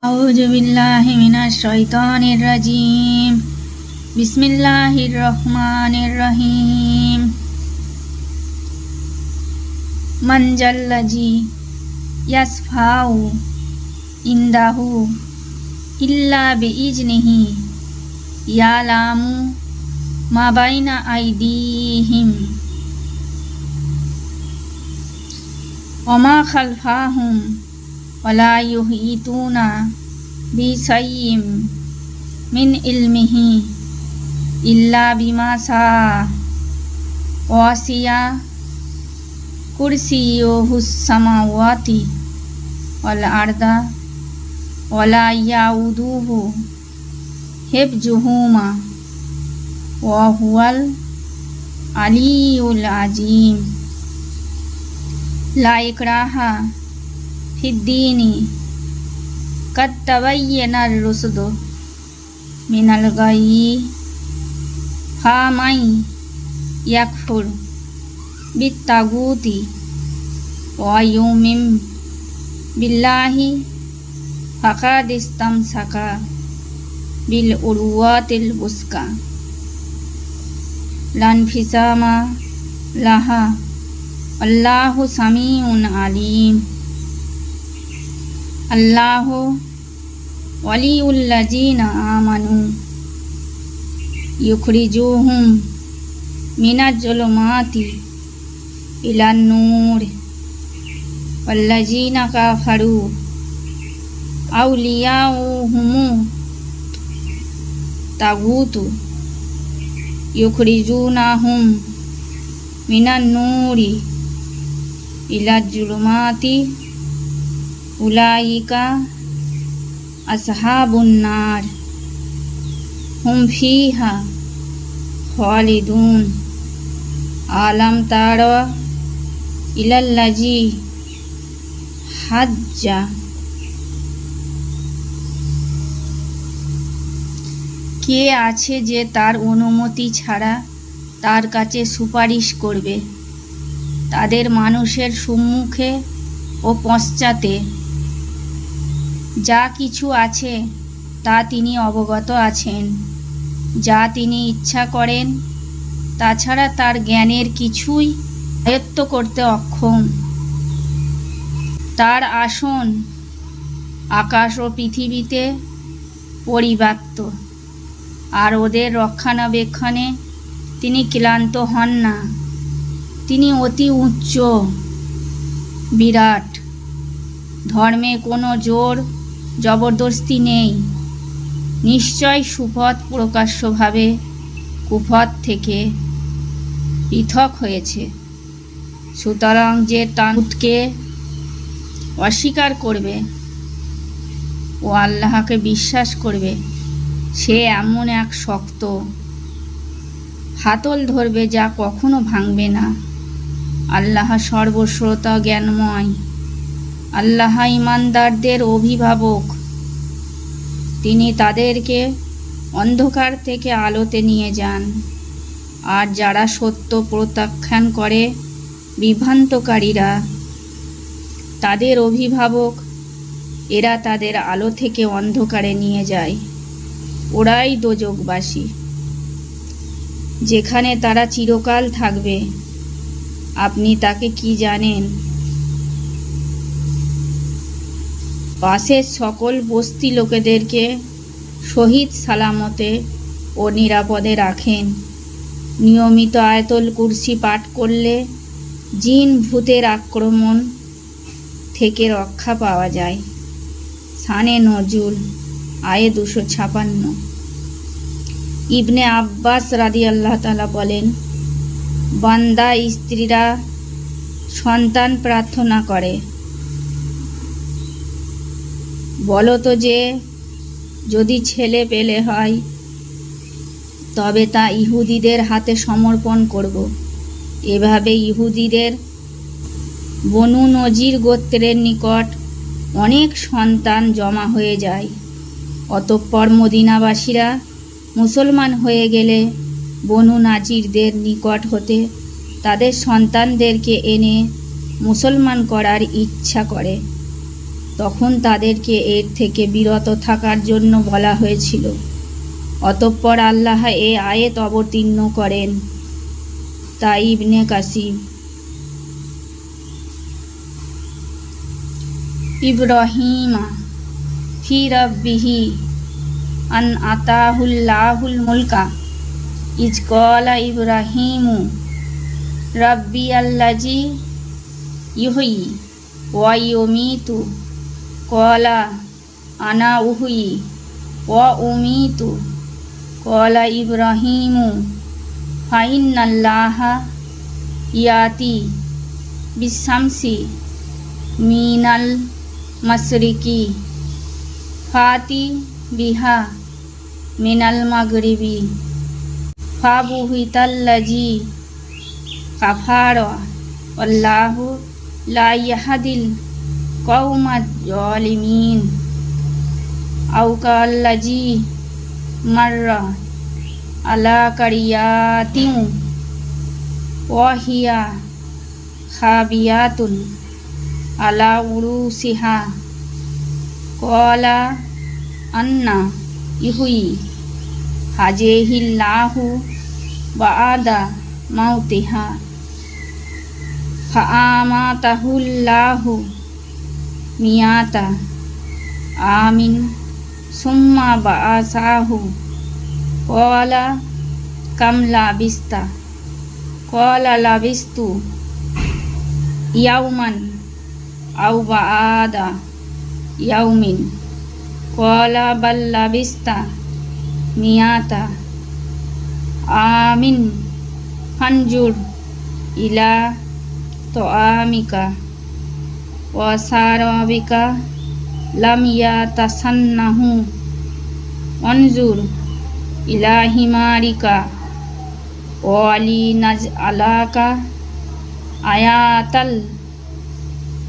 আউযু বিল্লাহি মিনাশ শাইতানির রাজিম। বিসমিল্লাহির রহমানির রহিম। মান জাল্লাযী ইয়াসফাউ ইনদাহু ইল্লা বিইজনিহি ইয়ালামু মা বাইনা আইদিহিম ওয়া মা খালফাহুম ওয়ালা ইউহিতুনা বিশাইইম মিন ইলমিহি ইল্লা বিমা শাআ ওয়াসিয়া কুরসিয়ুহুস সামাওয়াতি ওয়াল আরদা ওয়ালা ইয়াউদুহু হিফজুহুমা ওয়া হুয়াল আলিয়্যুল আযীম। লা ইকরাহা ফিদ্দীনি কাদ তাবায়্যানার রুশদু মিনাল গায়য়ি ফামান ইয়াকফুর বিত্তাগুতি ওয়া ইউমিন বিল্লাহি ফাকাদ ইসতামসাকা বিল উরওয়াতিল wuthqa লা ইনফিসামা লাহা আল্লাহু সামিউন আলিম। আল্লাহু ওয়ালিউল্লাযীনা আমানু ইউখরিজুহুম মিনাজ যুলুমাতি ইলান নূর ওয়াল্লাযীনা কাফারু আউলিয়াউহুমু তাগুতু ইউখরিজুনাহুম মিনান নূরি ইলাজ যুলুমাতি উলাইকা আসহাবুন নার হুম ফিহা খালিদুন। আলাম তারা ইলাল্লাযী হাজ্জা কে আছে যে তার অনুমতি ছাড়া তার কাছে সুপারিশ করবে? তাদের মানুষের সম্মুখে ও পশ্চাতে যা কিছু আছে তা তিনি অবগত আছেন। যা তিনি ইচ্ছা করেন তাছাড়া তার জ্ঞানের কিছুই আয়ত্ত করতে অক্ষম। তার আসন আকাশ ও পৃথিবীতে পরিব্যাপ্ত, আর ওদের রক্ষণাবেক্ষণে তিনি ক্লান্ত হন না। তিনি অতি উচ্চ, বিরাট। ধর্মে কোনো জোর জবরদস্তি নেই। নিশ্চয় সুপথ প্রকাশ্যভাবে কুপথ থেকে পৃথক হয়েছে। সুতরাং যে তাগুতকে অস্বীকার করবে ও আল্লাহকে বিশ্বাস করবে সে এমন এক শক্ত হাতল ধরবে যা কখনো ভাঙবে না। আল্লাহ সর্বশ্রোতা জ্ঞানময়। আল্লাহ ঈমানদারদের অভিভাবক। তিনি তাদেরকে অন্ধকার থেকে আলোতে নিয়ে যান, আর যারা সত্য প্রত্যাখ্যান করে বিভ্রান্তকারীরা তাদের অভিভাবক, এরা তাদের আলো থেকে অন্ধকারে নিয়ে যায়। ওরাই দোজখবাসী, যেখানে তারা চিরকাল থাকবে। আপনি তাকে কি জানেন? পাশের সকল বস্তি লোকেদেরকে শহীদ সালামতে ও নিরাপদে রাখেন। নিয়মিত আয়াতুল কুরসি পাঠ করলে জিন ভূতের আক্রমণ থেকে রক্ষা পাওয়া যায়। শানে নজুল আয়ে 256। ইবনে আব্বাস রাদিয়াল্লাহু তাআলা বলেন, বান্দা স্ত্রীরা সন্তান প্রার্থনা করে, বলো তো যে যদি ছেলে পেলে হয় তবে তা ইহুদিদের হাতে সমর্পণ করব। এভাবে ইহুদিদের বনু নজির গোত্রের নিকট অনেক সন্তান জমা হয়ে যায়। অতঃপর মদিনাবাসীরা মুসলমান হয়ে গেলে বনু নাজিরদের নিকট হতে তাদের সন্তানদেরকে এনে মুসলমান করার ইচ্ছা করে। তখন তাদেরকে এর থেকে বিরত থাকার জন্য বলা হয়েছিল। অতঃপর আল্লাহ এ আয়াত অবতীর্ণ করেন। তাই ইবনে কাসির ইব্রাহিমা ফি রাব্বিহি আন আতাহুল্লাহুল মুলকা ইজ ক্বালা ইব্রাহিমু রাব্বি আল্লাজি ইউহয়ি ওয়া ইউমীতু ক্বালা আনা উহয়ি ওয়া উমীতু ক্বালা ইব্রাহিমু ফাইন্নাল্লাহা ইয়াতি বিশামসি মিনাল মাশরিকি ফাতি বিহা মিনাল মাগরিবি ফাবুহিতাল্লাজি কাফারা আল্লাহু লা ইয়াহদিল কওমাজ জালিমিন আও কাল্লাজি মাররা আলা কারিয়াতিন ওয়া হিয়া খাবিয়াতুন আলা উরুসিহা ক্বালা আন্না ইহুয়ি হাযিহিল্লাহু বা'দা মাউতিহা ফাআমাতাহুল্লাহু মিয়াতা আমিন সুম্মা বা'আসাহু ক্বালা কাম লাবিস্তা ক্বালা লাবিস্তু ইয়াওমান আও বা'দা ইয়াউমিন ক্বালা বাল লাবিস্তা মিয়াতা আমিন ফানজুর ইলা তোআমিকা ওয়া সারাবিকা লাম ইয়াতাসান্নাহু অনজুর ইলা হিমারিকা ওয়া লিনাজআলাকা আয়াতাল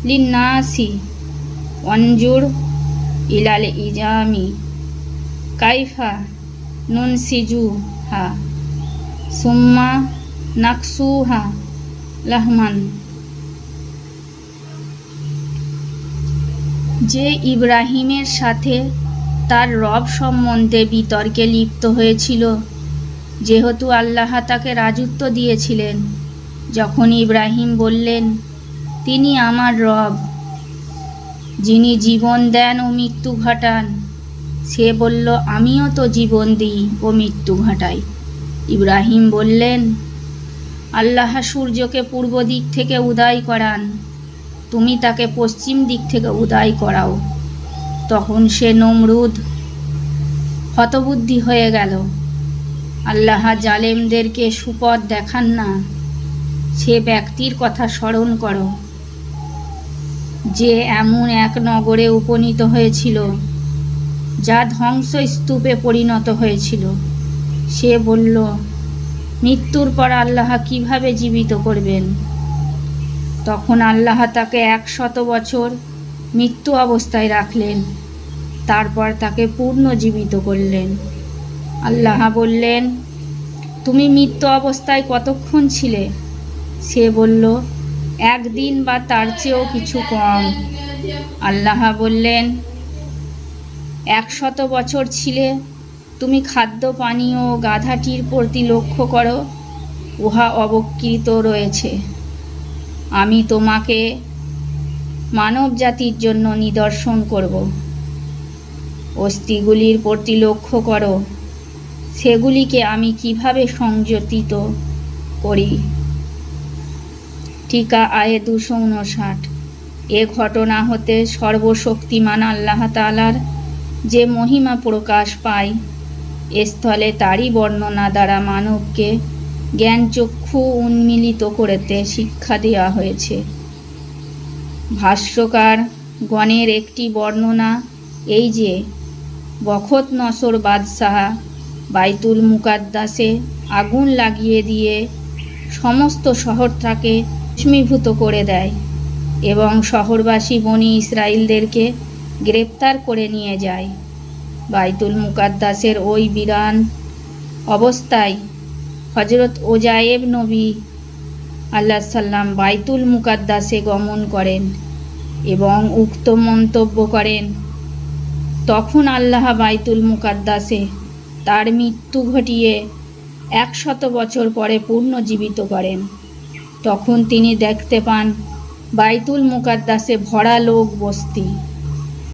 লিন্নাসি অনজুর ইলাল ইজামি কাইফা নুনসিজুহা সুম্মা নাকসুহা লাহমান। যে ইব্রাহিমের সাথে তার রব সম্বন্ধে বিতর্কে লিপ্ত হয়েছিল, যেহেতু আল্লাহ তাকে রাজত্ব দিয়েছিলেন, যখন ইব্রাহিম বললেন, তিনি আমার রব, যিনি জীবন দেন ও মৃত্যু ঘটান, সে বলল, আমিও তো জীবন দিই ও মৃত্যু ঘটাই। ইব্রাহিম বললেন, আল্লাহ সূর্যকে পূর্ব দিক থেকে উদয় করান, তুমি তাকে পশ্চিম দিক থেকে উদয় করাও। তখন সে নমরুদ হতবুদ্ধি হয়ে গেল। আল্লাহ জালেমদেরকে সুপথ দেখান না। সে ব্যক্তির কথা স্মরণ করো, যে এমন এক নগরে উপনীত হয়েছিল যা ধ্বংসস্তূপে পরিণত হয়েছিল। সে বলল, মৃত্যুর পর আল্লাহ কিভাবে জীবিত করবেন? তখন আল্লাহ তাকে 100 বছর মৃত্যু অবস্থায় রাখলেন, তারপর তাকে পূর্ণ জীবিত করলেন। আল্লাহ বললেন, তুমি মৃত্যু অবস্থায় কতক্ষণ ছিলে? সে বলল, 1 দিন বা তার চেয়েও কিছু কম। আল্লাহ বললেন, 100 বছর ছিলে। তুমি খাদ্য পানীয় ও গাধাটির প্রতি লক্ষ্য করো, উহা অবকৃত রয়েছে। আমি তোমাকে মানব জাতির জন্য নিদর্শন করব। অস্থিগুলির প্রতি লক্ষ্য করো, সেগুলিকে আমি কিভাবে সংযতিত করি। টিকা আয়ে 259। এ ঘটনা হতে সর্বশক্তিমান আল্লাহ তাআলার যে মহিমা প্রকাশ পায়, স্থলে তারই বর্ণনা দ্বারা মানবকে জ্ঞানচক্ষু উন্মিলিত করতে শিক্ষা দেওয়া হয়েছে। ভাষ্যকার গণের একটি বর্ণনা এই যে, বখত নসর বাদশাহ বাইতুল মুকাদ্দাসে আগুন লাগিয়ে দিয়ে সমস্ত শহরটাকে ভস্মীভূত করে দেয় এবং শহরবাসী বনি ইসরাইলদেরকে গ্রেপ্তার করে নিয়ে যায়। বাইতুল মুকাদ্দাসের ওই বিরান অবস্থায় হজরত ওজায়েব নবী আল্লাহ সাল্লাম বাইতুল মুকাদ্দাসে গমন করেন এবং উক্ত মন্তব্য করেন। তখন আল্লাহ বাইতুল মুকাদ্দাসে তার মৃত্যু ঘটিয়ে 100 বছর পরে পুনর্জীবিত করেন। তখন তিনি দেখতে পান বাইতুল মুকাদ্দাসে ভরা লোক বস্তি।